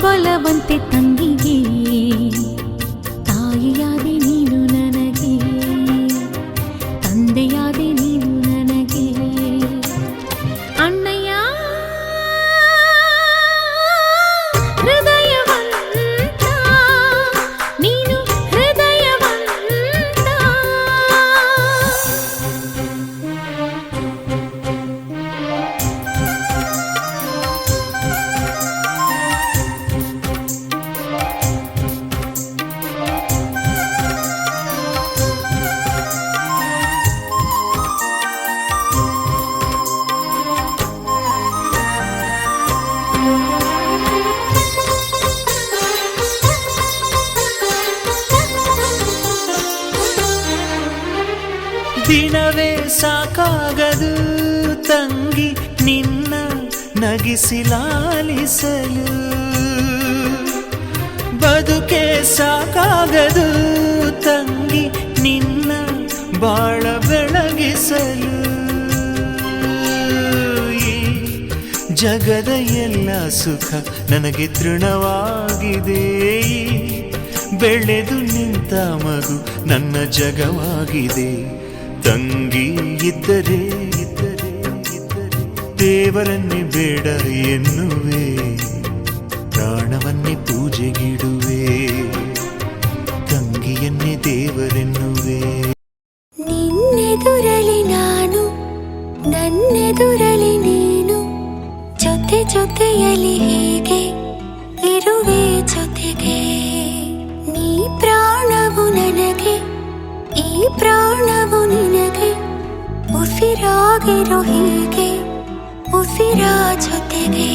ಬಲವಂತೆ ತಂಗಿಗೆ ತಾಯಿಯಾದೆ ನೀನು ನನಗೆ, ತಂದೆಯಾದೆ ನೀನು ನನಗೆ. ಅಣ್ಣಯ್ಯ ಹೃದಯವಂತ, ನೀನು ಹೃದಯವಂತ. ದಿನವೇ ಸಾಕಾಗದು ತಂಗಿ ನಿನ್ನ ನಗಿಸಿಲಾಲಿಸಲು, ಬದುಕೆ ಸಾಕಾಗದು ತಂಗಿ ನಿನ್ನ ಬಾಳ ಬೆಳಗಿಸಲು. ಈ ಜಗದ ಎಲ್ಲ ಸುಖ ನನಗೆ ತೃಣವಾಗಿದೆ, ಬೆಳೆದು ನಿಂತ ಮಗು ನನ್ನ ಜಗವಾಗಿದೆ. ತಂಗಿ ಇದ್ದರೆ ದೇವರನ್ನೇ ಬೇಡ ಎನ್ನುವೆ, ಪ್ರಾಣವನ್ನೇ ಪೂಜೆಗಿಡುವೆ, ತಂಗಿಯನ್ನೇ ದೇವರೆನ್ನುವೆ. ನಿನ್ನೆದುರಲಿ ನಾನು, ನನ್ನೆದುರಲಿ ನೀನು, ಜೊತೆ ಜೊತೆಯಲಿ ಹೀಗೆ ಇರುವೆ ಜೊತೆಗೆ. ನೀ ಪ್ರಾಣವು ನನಗೆ, ಈ ಪ್ರಾಣವು ನಿನಗೆ, ಉಸಿರಾಗಿರೋ ಹೀಗೆ ಉಸಿರ ಜೊತೆಗೆ.